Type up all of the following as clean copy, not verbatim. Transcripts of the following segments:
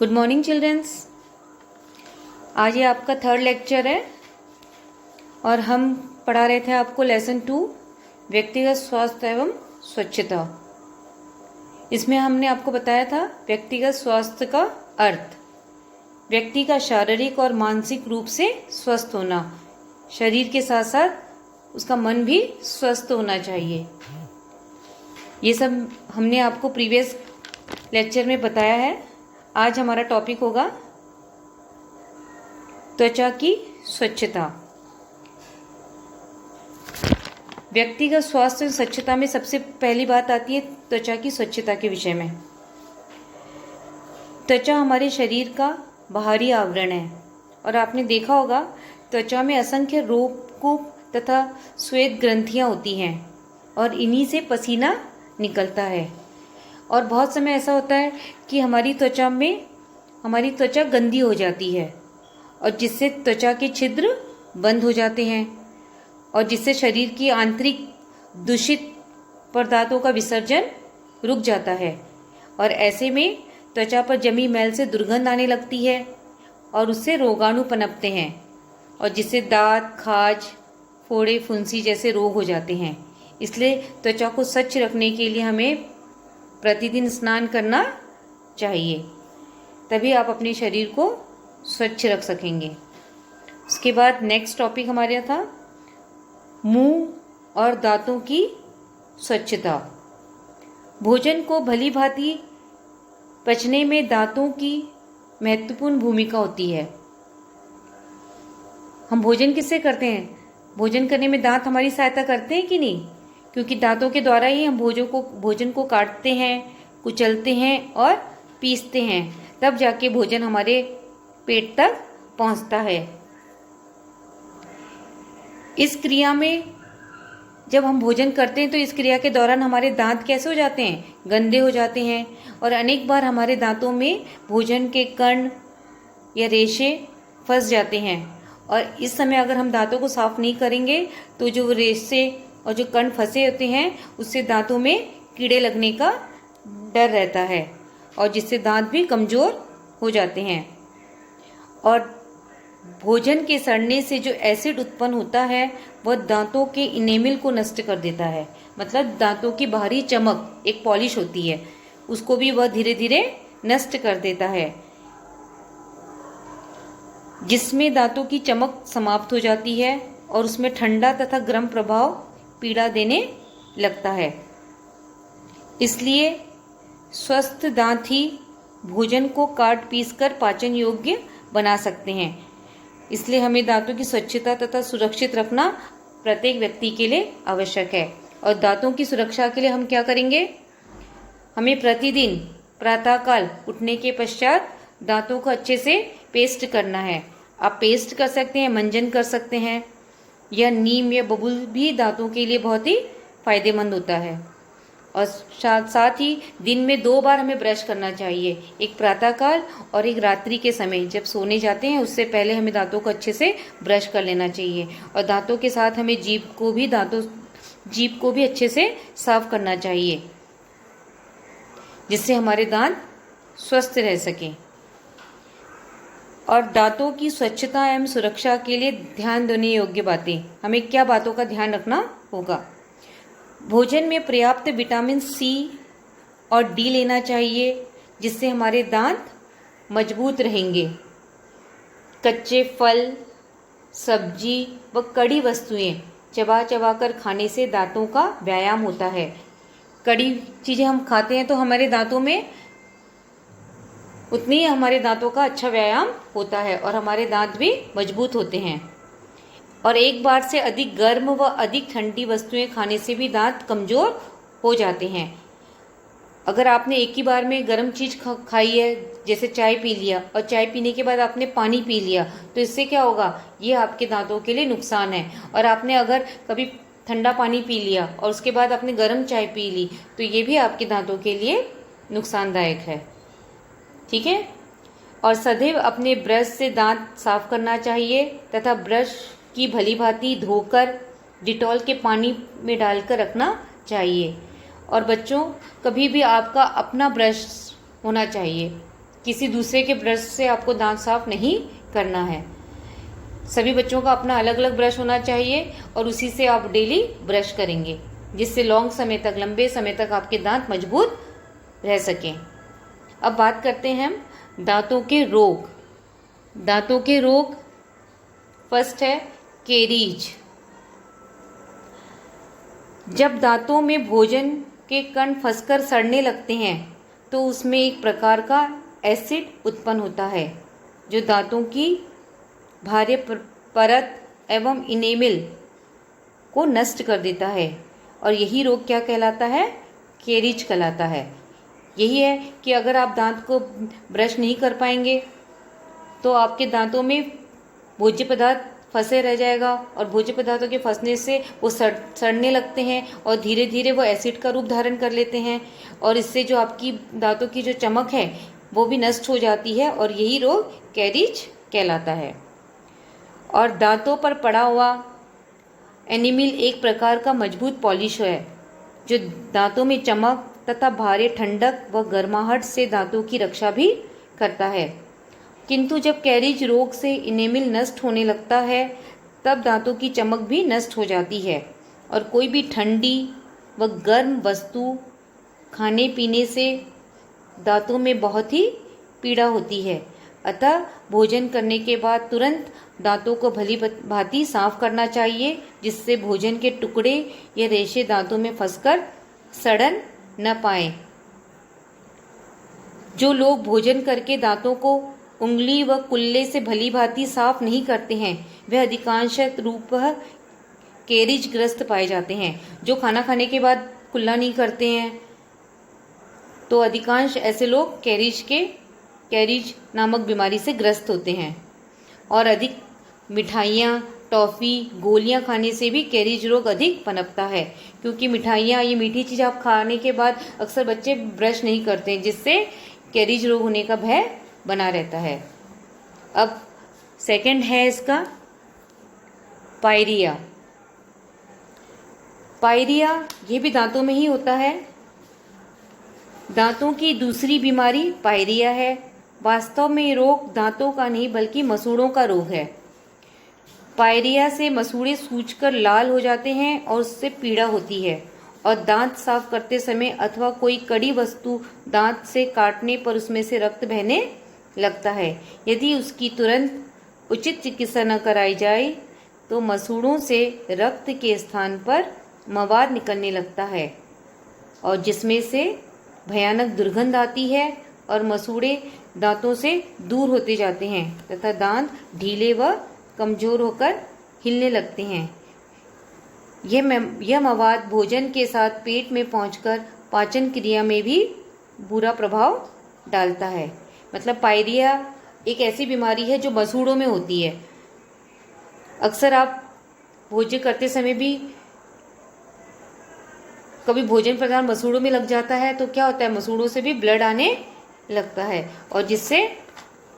Good morning children's. आज ये आपका थर्ड लेक्चर है और हम पढ़ा रहे थे आपको लेसन 2 व्यक्तिगत स्वास्थ्य एवं स्वच्छता। इसमें हमने आपको बताया था व्यक्तिगत स्वास्थ्य का अर्थ व्यक्ति का शारीरिक और मानसिक रूप से स्वस्थ होना, शरीर के साथ साथ उसका मन भी स्वस्थ होना चाहिए। ये सब हमने आपको प्रीवियस लेक्चर में बताया है। आज हमारा टॉपिक होगा त्वचा की स्वच्छता। व्यक्तिगत स्वास्थ्य और स्वच्छता में सबसे पहली बात आती है त्वचा की स्वच्छता के विषय में। त्वचा हमारे शरीर का बाहरी आवरण है और आपने देखा होगा त्वचा में असंख्य रोगकूप तथा श्वेत ग्रंथियां होती हैं और इन्हीं से पसीना निकलता है। और बहुत समय ऐसा होता है कि हमारी त्वचा गंदी हो जाती है और जिससे त्वचा के छिद्र बंद हो जाते हैं और जिससे शरीर की आंतरिक दूषित पदार्थों का विसर्जन रुक जाता है और ऐसे में त्वचा पर जमी मैल से दुर्गंध आने लगती है और उससे रोगाणु पनपते हैं और जिससे दांत, खाज, फोड़े, फुंसी जैसे रोग हो जाते हैं। इसलिए त्वचा को स्वच्छ रखने के लिए हमें प्रतिदिन स्नान करना चाहिए, तभी आप अपने शरीर को स्वच्छ रख सकेंगे। उसके बाद नेक्स्ट टॉपिक हमारे था मुंह और दांतों की स्वच्छता। भोजन को भली भांति पचने में दांतों की महत्वपूर्ण भूमिका होती है। हम भोजन किससे करते हैं? भोजन करने में दांत हमारी सहायता करते हैं कि नहीं? क्योंकि दांतों के द्वारा ही हम भोजन को काटते हैं, कुचलते हैं और पीसते हैं, तब जाके भोजन हमारे पेट तक पहुंचता है। इस क्रिया में जब हम भोजन करते हैं तो इस क्रिया के दौरान हमारे दांत कैसे हो जाते हैं? गंदे हो जाते हैं और अनेक बार हमारे दांतों में भोजन के कण या रेशे फंस जाते हैं और इस समय अगर हम दांतों को साफ नहीं करेंगे तो जो रेशे और जो कण फंसे होते हैं उससे दांतों में कीड़े लगने का डर रहता है और जिससे दांत भी कमज़ोर हो जाते हैं। और भोजन के सड़ने से जो एसिड उत्पन्न होता है वह दांतों के इनेमिल को नष्ट कर देता है। मतलब दांतों की बाहरी चमक, एक पॉलिश होती है, उसको भी वह धीरे धीरे नष्ट कर देता है, जिसमें दांतों की चमक समाप्त हो जाती है और उसमें ठंडा तथा गर्म प्रभाव पीड़ा देने लगता है। इसलिए स्वस्थ दांत ही भोजन को काट पीसकर पाचन योग्य बना सकते हैं। इसलिए हमें दांतों की स्वच्छता तथा सुरक्षित रखना प्रत्येक व्यक्ति के लिए आवश्यक है। और दांतों की सुरक्षा के लिए हम क्या करेंगे? हमें प्रतिदिन प्रातःकाल उठने के पश्चात दांतों को अच्छे से पेस्ट करना है। आप पेस्ट कर सकते हैं, मंजन कर सकते हैं, या नीम या बबूल भी दांतों के लिए बहुत ही फायदेमंद होता है। और साथ ही दिन में 2 बार हमें ब्रश करना चाहिए, एक प्रातःकाल और एक रात्रि के समय जब सोने जाते हैं उससे पहले हमें दांतों को अच्छे से ब्रश कर लेना चाहिए। और दांतों के साथ हमें जीभ को भी अच्छे से साफ करना चाहिए, जिससे हमारे दांत स्वस्थ रह सकें। और दांतों की स्वच्छता एवं सुरक्षा के लिए ध्यान देने योग्य बातें, हमें क्या बातों का ध्यान रखना होगा? भोजन में पर्याप्त विटामिन सी और डी लेना चाहिए, जिससे हमारे दांत मजबूत रहेंगे। कच्चे फल, सब्जी व कड़ी वस्तुएं चबा चबा कर खाने से दांतों का व्यायाम होता है। कड़ी चीज़ें हम खाते हैं तो हमारे दांतों में उतनी ही हमारे दांतों का अच्छा व्यायाम होता है और हमारे दांत भी मजबूत होते हैं। और एक बार से अधिक गर्म व अधिक ठंडी वस्तुएं खाने से भी दांत कमज़ोर हो जाते हैं। अगर आपने एक ही बार में गर्म चीज़ खाई है, जैसे चाय पी लिया और चाय पीने के बाद आपने पानी पी लिया, तो इससे क्या होगा? ये आपके दांतों के लिए नुकसान है। और आपने अगर कभी ठंडा पानी पी लिया और उसके बाद आपने गर्म चाय पी ली तो ये भी आपके दांतों के लिए नुकसानदायक है। ठीक है। और सदैव अपने ब्रश से दांत साफ करना चाहिए तथा ब्रश की भली भांति धोकर डिटॉल के पानी में डालकर रखना चाहिए। और बच्चों, कभी भी आपका अपना ब्रश होना चाहिए, किसी दूसरे के ब्रश से आपको दांत साफ नहीं करना है। सभी बच्चों का अपना अलग अलग ब्रश होना चाहिए और उसी से आप डेली ब्रश करेंगे, जिससे लंबे समय तक आपके दांत मजबूत रह सकें। अब बात करते हैं हम दांतों के रोग। दांतों के रोग, फर्स्ट है कैरीज। जब दांतों में भोजन के कण फंसकर सड़ने लगते हैं तो उसमें एक प्रकार का एसिड उत्पन्न होता है जो दांतों की बाह्य परत एवं इनेमिल को नष्ट कर देता है, और यही रोग क्या कहलाता है? कैरीज कहलाता है। यही है कि अगर आप दांत को ब्रश नहीं कर पाएंगे तो आपके दांतों में भोज्य पदार्थ फंसे रह जाएगा, और भोज्य पदार्थों के फंसने से वो सड़ने लगते हैं और धीरे धीरे वो एसिड का रूप धारण कर लेते हैं, और इससे जो आपकी दांतों की जो चमक है वो भी नष्ट हो जाती है, और यही रोग कैरीज कहलाता है। और दांतों पर पड़ा हुआ एनिमिल एक प्रकार का मजबूत पॉलिश है जो दांतों में चमक तथा भारी ठंडक व गर्माहट से दांतों की रक्षा भी करता है। किंतु जब कैरीज रोग से इनेमिल नष्ट होने लगता है तब दांतों की चमक भी नष्ट हो जाती है, और कोई भी ठंडी व गर्म वस्तु खाने पीने से दांतों में बहुत ही पीड़ा होती है। अतः भोजन करने के बाद तुरंत दांतों को भली भांति साफ करना चाहिए, जिससे भोजन के टुकड़े या रेशे दांतों में फंसकर सड़न न पाए। जो लोग भोजन करके दांतों को उंगली व कुल्ले से भली भांति साफ नहीं करते हैं वह अधिकांश रूप कैरीज ग्रस्त पाए जाते हैं। जो खाना खाने के बाद कुल्ला नहीं करते हैं तो अधिकांश ऐसे लोग कैरीज नामक बीमारी से ग्रस्त होते हैं। और अधिक मिठाइयाँ, टॉफ़ी, गोलियाँ खाने से भी कैरीज रोग अधिक पनपता है, क्योंकि मिठाइयाँ, ये मीठी चीज़ आप खाने के बाद अक्सर बच्चे ब्रश नहीं करते हैं, जिससे कैरीज रोग होने का भय बना रहता है। अब सेकंड है इसका पायरिया। पायरिया ये भी दांतों में ही होता है। दांतों की दूसरी बीमारी पायरिया है। वास्तव में ये रोग दांतों का नहीं बल्कि मसूड़ों का रोग है। पायरिया से मसूड़े सूजकर लाल हो जाते हैं और उससे पीड़ा होती है, और दांत साफ करते समय अथवा कोई कड़ी वस्तु दांत से काटने पर उसमें से रक्त बहने लगता है। यदि उसकी तुरंत उचित चिकित्सा न कराई जाए तो मसूड़ों से रक्त के स्थान पर मवाद निकलने लगता है, और जिसमें से भयानक दुर्गंध आती है और मसूड़े दांतों से दूर होते जाते हैं तथा दांत ढीले व कमजोर होकर हिलने लगते हैं। यह मवाद भोजन के साथ पेट में पहुंचकर पाचन क्रिया में भी बुरा प्रभाव डालता है। मतलब पायरिया एक ऐसी बीमारी है जो मसूड़ों में होती है। अक्सर आप भोजन करते समय भी कभी भोजन पदार्थ मसूड़ों में लग जाता है तो क्या होता है, मसूड़ों से भी ब्लड आने लगता है और जिससे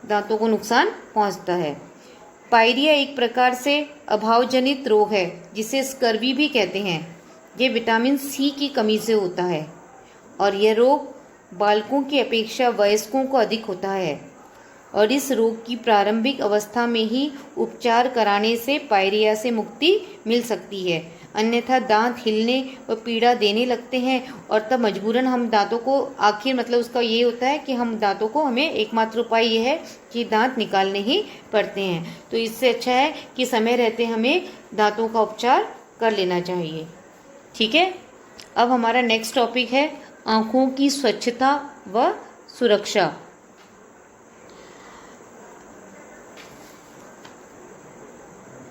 दांतों को नुकसान पहुंचता है। पायरिया एक प्रकार से अभावजनित रोग है जिसे स्कर्वी भी कहते हैं। ये विटामिन सी की कमी से होता है और यह रोग बालकों की अपेक्षा वयस्कों को अधिक होता है, और इस रोग की प्रारंभिक अवस्था में ही उपचार कराने से पायरिया से मुक्ति मिल सकती है। अन्यथा दांत हिलने व पीड़ा देने लगते हैं और तब मजबूरन हम दांतों को मतलब उसका ये होता है कि हमें एकमात्र उपाय ये है कि दांत निकालने ही पड़ते हैं। तो इससे अच्छा है कि समय रहते हमें दांतों का उपचार कर लेना चाहिए। ठीक है, अब हमारा नेक्स्ट टॉपिक है आँखों की स्वच्छता व सुरक्षा।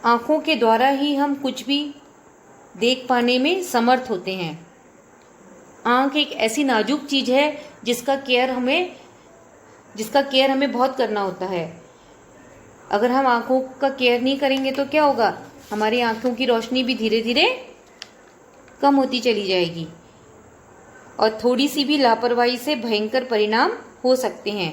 आँखों के द्वारा ही हम कुछ भी देख पाने में समर्थ होते हैं। आँख एक ऐसी नाजुक चीज़ है जिसका केयर हमें बहुत करना होता है। अगर हम आँखों का केयर नहीं करेंगे तो क्या होगा, हमारी आँखों की रोशनी भी धीरे धीरे कम होती चली जाएगी और थोड़ी सी भी लापरवाही से भयंकर परिणाम हो सकते हैं।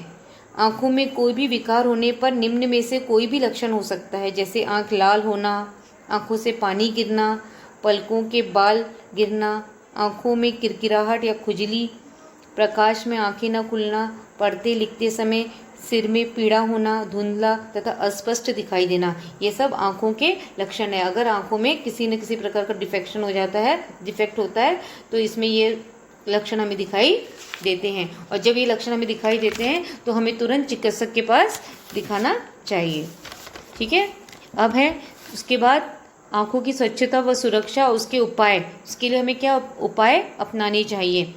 आँखों में कोई भी विकार होने पर निम्न में से कोई भी लक्षण हो सकता है, जैसे आँख लाल होना, आँखों से पानी गिरना, पलकों के बाल गिरना, आँखों में किरकिराहट या खुजली, प्रकाश में आँखें न खुलना, पढ़ते लिखते समय सिर में पीड़ा होना, धुंधला तथा अस्पष्ट दिखाई देना, ये सब आँखों के लक्षण है। अगर आँखों में किसी न किसी प्रकार का डिफेक्ट होता है तो इसमें ये लक्षण हमें दिखाई देते हैं। और जब ये लक्षण हमें दिखाई देते हैं तो हमें तुरंत चिकित्सक के पास दिखाना चाहिए। ठीक है। अब है उसके बाद आँखों की स्वच्छता व सुरक्षा, उसके उपाय। उसके लिए हमें क्या उपाय अपनाने चाहिए?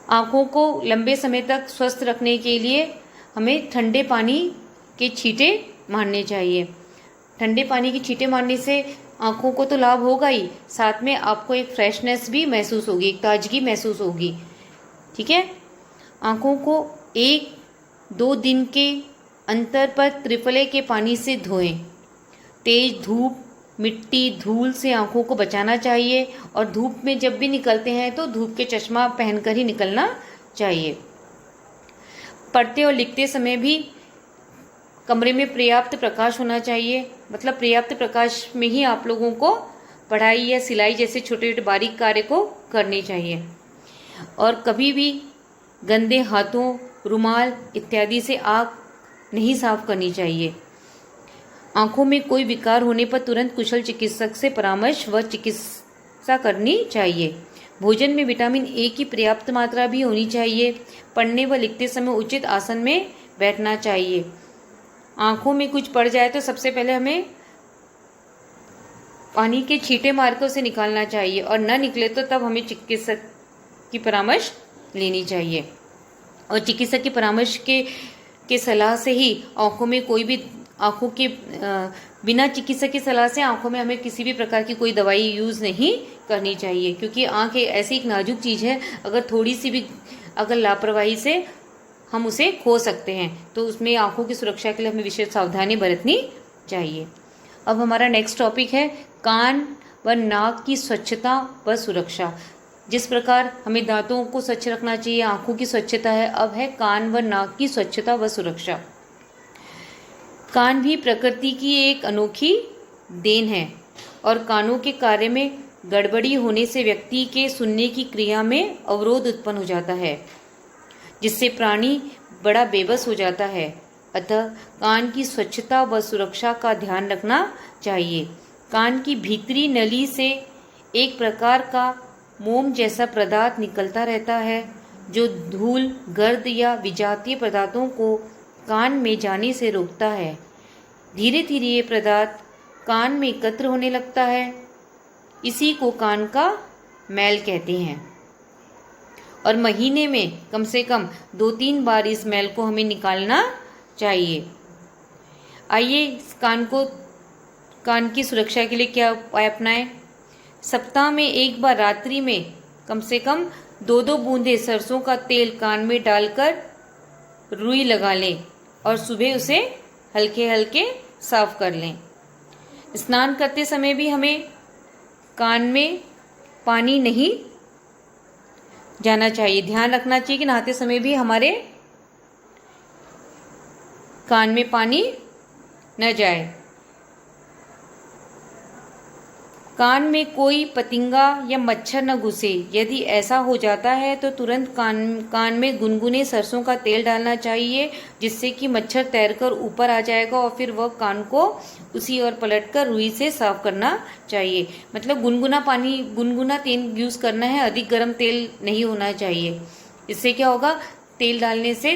आँखों को लंबे समय तक स्वस्थ रखने के लिए हमें ठंडे पानी के छींटे मारने चाहिए। ठंडे पानी की छींटे मारने से आँखों को तो लाभ होगा ही, साथ में आपको एक फ्रेशनेस भी महसूस होगी, एक ताजगी महसूस होगी। ठीक है। आँखों को 1-2 दिन के अंतर पर त्रिफले के पानी से धोएं। तेज धूप, मिट्टी, धूल से आँखों को बचाना चाहिए और धूप में जब भी निकलते हैं तो धूप के चश्मा पहनकर ही निकलना चाहिए। पढ़ते और लिखते समय भी कमरे में पर्याप्त प्रकाश होना चाहिए। मतलब पर्याप्त प्रकाश में ही आप लोगों को पढ़ाई या सिलाई जैसे छोटे छोटे बारीक कार्य को करने चाहिए। और कभी भी गंदे हाथों, रुमाल इत्यादि से आँख नहीं साफ करनी चाहिए। आँखों में कोई विकार होने पर तुरंत कुशल चिकित्सक से परामर्श व चिकित्सा करनी चाहिए। भोजन में विटामिन ए की पर्याप्त मात्रा भी होनी चाहिए। पढ़ने व लिखते समय उचित आसन में बैठना चाहिए। आँखों में कुछ पड़ जाए तो सबसे पहले हमें पानी के छींटे मारकर उसे निकालना चाहिए और न निकले तो तब हमें चिकित्सक की परामर्श लेनी चाहिए। और चिकित्सक की परामर्श के सलाह से ही आँखों में कोई भी आँखों के बिना चिकित्सक की सलाह से आँखों में हमें किसी भी प्रकार की कोई दवाई यूज़ नहीं करनी चाहिए, क्योंकि आँख ऐसी एक नाजुक चीज़ है, अगर थोड़ी सी भी अगर लापरवाही से हम उसे खो सकते हैं। तो उसमें आँखों की सुरक्षा के लिए हमें विशेष सावधानी बरतनी चाहिए। अब हमारा नेक्स्ट टॉपिक है कान व नाक की स्वच्छता व सुरक्षा। जिस प्रकार हमें दांतों को स्वच्छ रखना चाहिए, आँखों की स्वच्छता है, अब है कान व नाक की स्वच्छता व सुरक्षा। कान भी प्रकृति की एक अनोखी देन है और कानों के कार्य में गड़बड़ी होने से व्यक्ति के सुनने की क्रिया में अवरोध उत्पन्न हो जाता है, जिससे प्राणी बड़ा बेबस हो जाता है। अतः कान की स्वच्छता व सुरक्षा का ध्यान रखना चाहिए। कान की भीतरी नली से एक प्रकार का मोम जैसा पदार्थ निकलता रहता है, जो धूल, गर्द या विजातीय पदार्थों को कान में जाने से रोकता है। धीरे धीरे ये पदार्थ कान में एकत्र होने लगता है। इसी को कान का मैल कहते हैं और महीने में कम से कम 2-3 बार इस मैल को हमें निकालना चाहिए। आइए इस कान की सुरक्षा के लिए क्या उपाय अपनाएं। सप्ताह में एक बार रात्रि में कम से कम 2-2 बूंदे सरसों का तेल कान में डालकर रुई लगा लें और सुबह उसे हल्के हल्के साफ कर लें। स्नान करते समय भी हमें कान में पानी नहीं जाना चाहिए। ध्यान रखना चाहिए कि नहाते समय भी हमारे कान में पानी न जाए। कान में कोई पतिंगा या मच्छर न घुसे। यदि ऐसा हो जाता है तो तुरंत कान में गुनगुने सरसों का तेल डालना चाहिए, जिससे कि मच्छर तैरकर ऊपर आ जाएगा और फिर वह कान को उसी ओर पलटकर रुई से साफ करना चाहिए। मतलब गुनगुना तेल यूज़ करना है, अधिक गर्म तेल नहीं होना चाहिए। इससे क्या होगा, तेल डालने से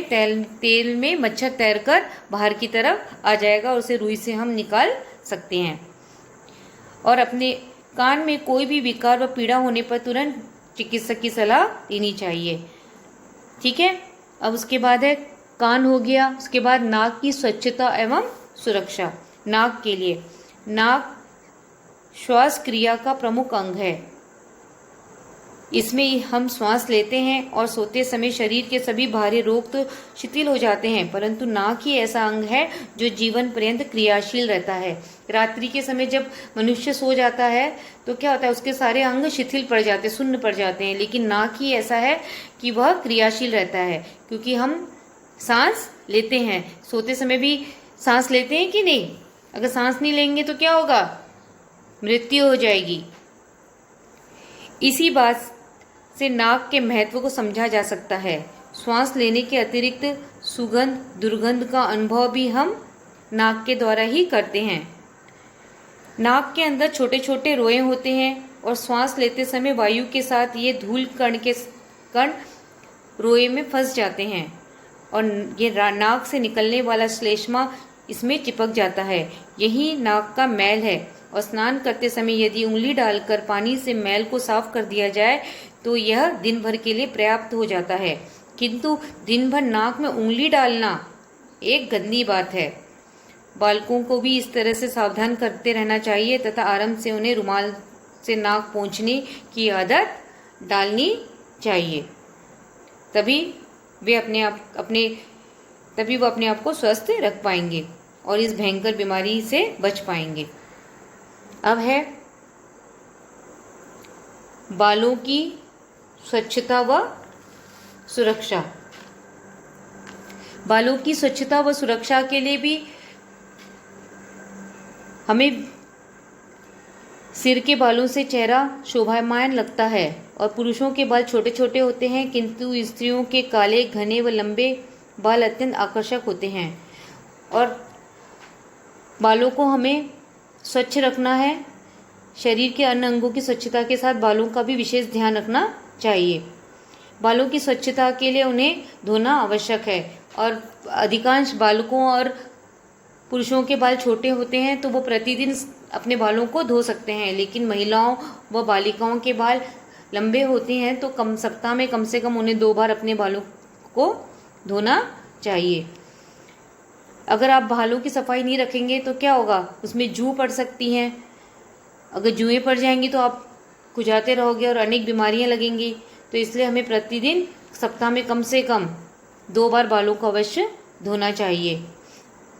तेल में मच्छर तैरकर बाहर की तरफ आ जाएगा और उसे रुई से हम निकाल सकते हैं। और अपने कान में कोई भी विकार व पीड़ा होने पर तुरंत चिकित्सक की सलाह लेनी चाहिए। ठीक है। अब उसके बाद है कान हो गया। उसके बाद नाक की स्वच्छता एवं सुरक्षा। नाक के लिए, नाक श्वास क्रिया का प्रमुख अंग है। इसमें हम श्वास लेते हैं और सोते समय शरीर के सभी बाहरी रोग तो शिथिल हो जाते हैं, परंतु नाक ही ऐसा अंग है जो जीवन पर्यंत क्रियाशील रहता है। रात्रि के समय जब मनुष्य सो जाता है तो क्या होता है, उसके सारे अंग शिथिल पड़ जाते हैं, सुन्न पड़ जाते हैं, लेकिन नाक ही ऐसा है कि वह क्रियाशील रहता है, क्योंकि हम सांस लेते हैं। सोते समय भी सांस लेते हैं कि नहीं? अगर सांस नहीं लेंगे तो क्या होगा, मृत्यु हो जाएगी। इसी बात से नाक के महत्व को समझा जा सकता है। श्वास लेने के अतिरिक्त सुगंध दुर्गंध का अनुभव भी हम नाक के द्वारा ही करते हैं। नाक के अंदर छोटे छोटे रोए होते हैं और श्वास लेते समय वायु के साथ ये धूल कण रोए में फंस जाते हैं और ये नाक से निकलने वाला श्लेष्मा इसमें चिपक जाता है। यही नाक का मैल है और स्नान करते समय यदि उंगली डालकर पानी से मैल को साफ कर दिया जाए तो यह दिन भर के लिए पर्याप्त हो जाता है। किंतु दिन भर नाक में उंगली डालना एक गंदी बात है। बालकों को भी इस तरह से सावधान करते रहना चाहिए तथा आरंभ से उन्हें रुमाल से नाक पोंछने की आदत डालनी चाहिए। तभी वो अपने आप को स्वस्थ रख पाएंगे और इस भयंकर बीमारी से बच पाएंगे। अब है बालों की स्वच्छता व सुरक्षा। बालों की स्वच्छता व सुरक्षा के लिए भी हमें सिर के बालों से चेहरा शोभायमान लगता है और पुरुषों के बाल छोटे छोटे होते हैं, किंतु स्त्रियों के काले घने व लंबे बाल अत्यंत आकर्षक होते हैं। और बालों को हमें स्वच्छ रखना है। शरीर के अन्य अंगों की स्वच्छता के साथ बालों का भी विशेष ध्यान रखना चाहिए। बालों की स्वच्छता के लिए उन्हें धोना आवश्यक है और अधिकांश बालकों और पुरुषों के बाल छोटे होते हैं तो वो प्रतिदिन अपने बालों को धो सकते हैं, लेकिन महिलाओं व बालिकाओं के बाल लंबे होते हैं तो सप्ताह में कम से कम उन्हें 2 बार अपने बालों को धोना चाहिए। अगर आप बालों की सफाई नहीं रखेंगे तो क्या होगा, उसमें जू पड़ सकती हैं। अगर जुएं पड़ जाएंगी तो आप खुजाते रहोगे और अनेक बीमारियां लगेंगी। तो इसलिए हमें प्रतिदिन सप्ताह में कम से कम 2 बार बालों को अवश्य धोना चाहिए।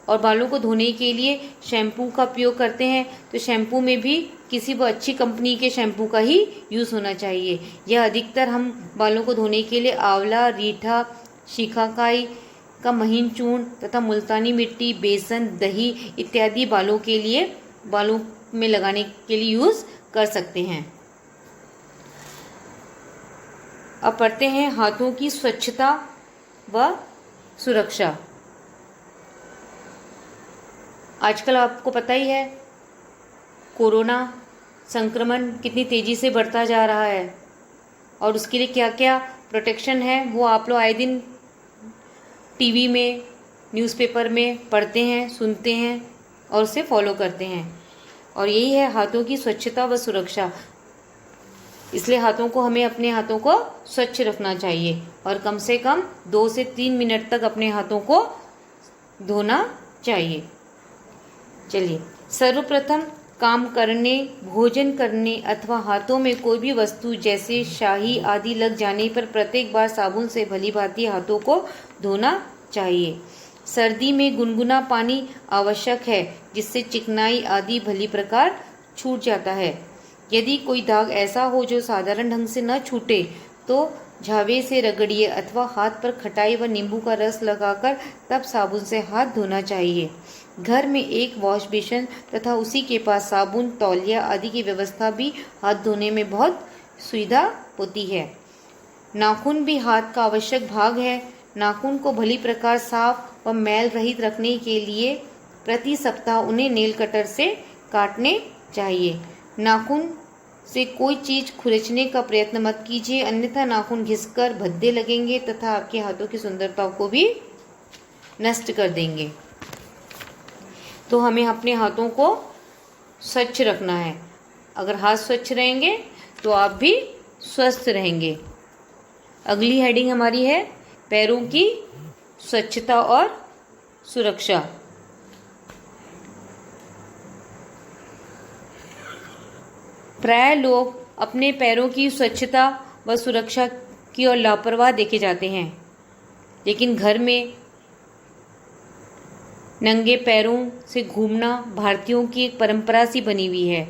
और बालों को धोने के लिए शैम्पू का उपयोग करते हैं तो शैम्पू में भी किसी भी अच्छी कंपनी के शैम्पू का ही यूज़ होना चाहिए। यह अधिकतर हम बालों को धोने के लिए आंवला, रीठा, शिकाकाई का महीन चूर्ण तथा मुल्तानी मिट्टी, बेसन, दही इत्यादि बालों में लगाने के लिए यूज़ कर सकते हैं। अब पढ़ते हैं हाथों की स्वच्छता व सुरक्षा। आजकल आपको पता ही है कोरोना संक्रमण कितनी तेज़ी से बढ़ता जा रहा है और उसके लिए क्या क्या प्रोटेक्शन है वो आप लोग आए दिन टीवी में, न्यूज़पेपर में पढ़ते हैं, सुनते हैं और उसे फॉलो करते हैं। और यही है हाथों की स्वच्छता व सुरक्षा। इसलिए हमें अपने हाथों को स्वच्छ रखना चाहिए और कम से कम 2 से 3 मिनट तक अपने हाथों को धोना चाहिए। चलिए, सर्वप्रथम काम करने, भोजन करने अथवा हाथों में कोई भी वस्तु जैसे शाही आदि लग जाने पर प्रत्येक बार साबुन से भलीभांति हाथों को धोना चाहिए। सर्दी में गुनगुना पानी आवश्यक है जिससे चिकनाई आदि भली प्रकार छूट जाता है। यदि कोई दाग ऐसा हो जो साधारण ढंग से न छूटे तो झावे से रगड़िए अथवा हाथ पर खटाई व नींबू का रस लगाकर तब साबुन से हाथ धोना चाहिए। घर में एक वॉश बेसिन तथा उसी के पास साबुन, तौलिया आदि की व्यवस्था भी हाथ धोने में बहुत सुविधा होती है। नाखून भी हाथ का आवश्यक भाग है। नाखून को भली प्रकार साफ व मैल रहित रखने के लिए प्रति सप्ताह उन्हें नेल कटर से काटने चाहिए। नाखून से कोई चीज खुरचने का प्रयत्न मत कीजिए, अन्यथा नाखून घिसकर भद्दे लगेंगे तथा आपके हाथों की सुंदरता को भी नष्ट कर देंगे। तो हमें अपने हाथों को स्वच्छ रखना है। अगर हाथ स्वच्छ रहेंगे तो आप भी स्वस्थ रहेंगे। अगली हेडिंग हमारी है पैरों की स्वच्छता और सुरक्षा। प्राय लोग अपने पैरों की स्वच्छता व सुरक्षा की ओर लापरवाह देखे जाते हैं, लेकिन घर में नंगे पैरों से घूमना भारतीयों की एक परंपरा सी बनी हुई है।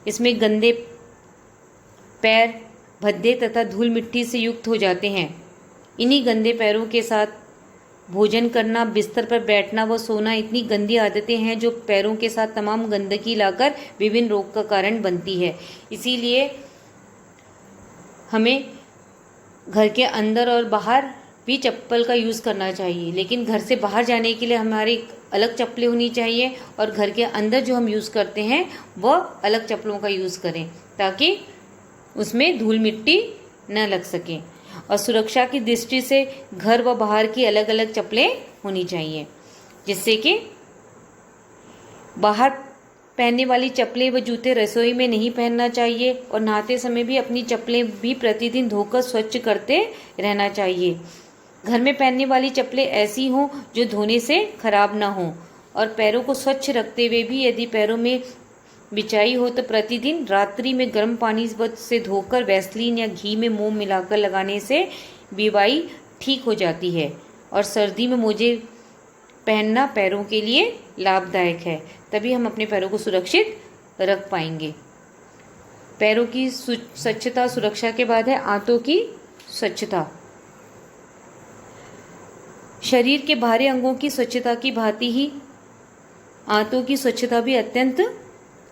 इसमें गंदे पैर भद्दे तथा धूल मिट्टी से युक्त हो जाते हैं। इन्हीं गंदे पैरों के साथ भोजन करना, बिस्तर पर बैठना व सोना इतनी गंदी आदतें हैं जो पैरों के साथ तमाम गंदगी लाकर विभिन्न रोग का कारण बनती है। इसीलिए हमें घर के अंदर और बाहर भी चप्पल का यूज़ करना चाहिए, लेकिन घर से बाहर जाने के लिए हमारी अलग चप्पलें होनी चाहिए और घर के अंदर जो हम यूज़ करते हैं वह अलग चप्पलों का यूज़ करें ताकि उसमें धूल मिट्टी न लग सके। और सुरक्षा की दृष्टि से घर व बाहर की अलग अलग चप्पलें होनी चाहिए, जिससे कि बाहर पहनने वाली चप्पलें व जूते रसोई में नहीं पहनना चाहिए और नहाते समय भी अपनी चप्पलें भी प्रतिदिन धोकर स्वच्छ करते रहना चाहिए। घर में पहनने वाली चप्पलें ऐसी हों जो धोने से खराब ना हो और पैरों को स्वच्छ रखते हुए भी यदि पैरों में बिछाई हो तो प्रतिदिन रात्रि में गर्म पानी से धोकर वैसलीन या घी में मोम मिलाकर लगाने से बीमारी ठीक हो जाती है। और सर्दी में मोजे पहनना पैरों के लिए लाभदायक है, तभी हम अपने पैरों को सुरक्षित रख पाएंगे। पैरों की स्वच्छता सुरक्षा के बाद है आंतों की स्वच्छता। शरीर के बाहरी अंगों की स्वच्छता की भांति ही आंतों की स्वच्छता भी अत्यंत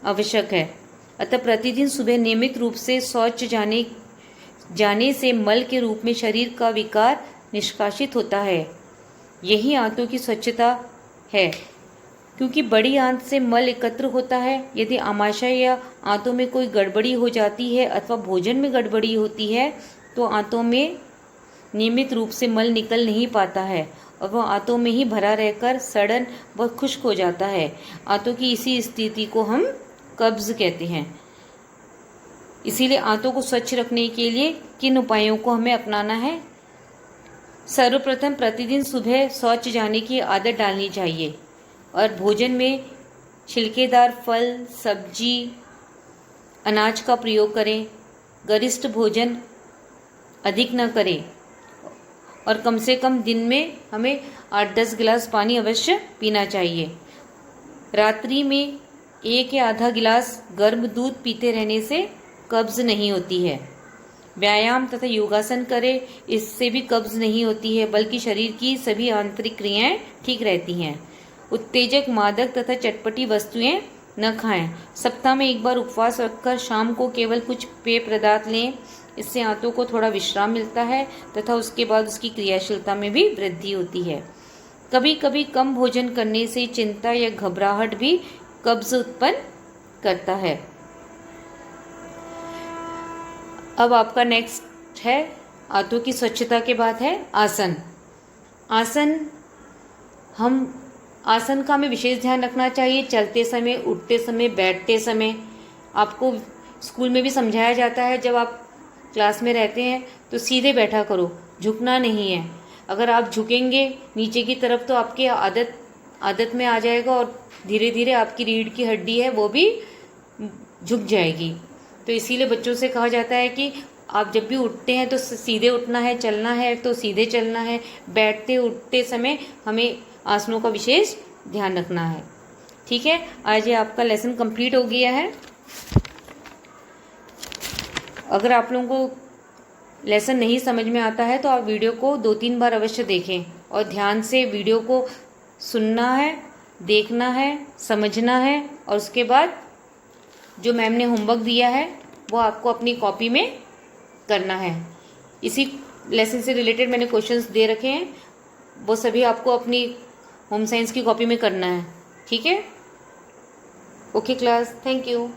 आवश्यक है। अतः प्रतिदिन सुबह नियमित रूप से शौच जाने से मल के रूप में शरीर का विकार निष्कासित होता है। यही आंतों की स्वच्छता है, क्योंकि बड़ी आंत से मल एकत्र होता है। यदि आमाशय या आंतों में कोई गड़बड़ी हो जाती है अथवा भोजन में गड़बड़ी होती है तो आंतों में नियमित रूप से मल निकल नहीं पाता है और वह आंतों में ही भरा रहकर सड़न व खुश्क हो जाता है। आंतों की इसी स्थिति को हम कब्ज कहते हैं। इसीलिए आंतों को स्वच्छ रखने के लिए किन उपायों को हमें अपनाना है? सर्वप्रथम प्रतिदिन सुबह शौच जाने की आदत डालनी चाहिए और भोजन में छिलकेदार फल, सब्जी, अनाज का प्रयोग करें। गरिष्ठ भोजन अधिक न करें और कम से कम दिन में हमें 8-10 गिलास पानी अवश्य पीना चाहिए। रात्रि में 1 या आधा गिलास गर्म दूध पीते रहने से कब्ज नहीं होती है। व्यायाम तथा योगासन करें, इससे भी कब्ज नहीं होती है, बल्कि शरीर की सभी आंतरिक क्रियाएं ठीक रहती हैं। उत्तेजक, मादक तथा चटपटी वस्तुएं न खाएं। सप्ताह में 1 बार उपवास रखकर शाम को केवल कुछ पेय पदार्थ लें। इससे आंतों को थोड़ा विश्राम मिलता है तथा उसके बाद उसकी क्रियाशीलता में भी वृद्धि होती है। कभी कभी कम भोजन करने से चिंता या घबराहट भी कब्ज उत्पन्न करता है। अब आपका नेक्स्ट है आंतों की स्वच्छता के बाद है आसन। आसन का हमें विशेष ध्यान रखना चाहिए। चलते समय, उठते समय, बैठते समय। आपको स्कूल में भी समझाया जाता है, जब आप क्लास में रहते हैं तो सीधे बैठा करो, झुकना नहीं है। अगर आप झुकेंगे नीचे की तरफ तो आपकी आदत में आ जाएगा और धीरे धीरे आपकी रीढ़ की हड्डी है वो भी झुक जाएगी। तो इसीलिए बच्चों से कहा जाता है कि आप जब भी उठते हैं तो सीधे उठना है, चलना है तो सीधे चलना है। बैठते उठते समय हमें आसनों का विशेष ध्यान रखना है। ठीक है, आज ये आपका लेसन कंप्लीट हो गया है। अगर आप लोगों को लेसन नहीं समझ में आता है तो आप वीडियो को 2-3 बार अवश्य देखें और ध्यान से वीडियो को सुनना है, देखना है, समझना है और उसके बाद जो मैम ने होमवर्क दिया है वो आपको अपनी कॉपी में करना है। इसी लेसन से रिलेटेड मैंने क्वेश्चंस दे रखे हैं, वो सभी आपको अपनी होम साइंस की कॉपी में करना है। ठीक है, ओके क्लास, थैंक यू।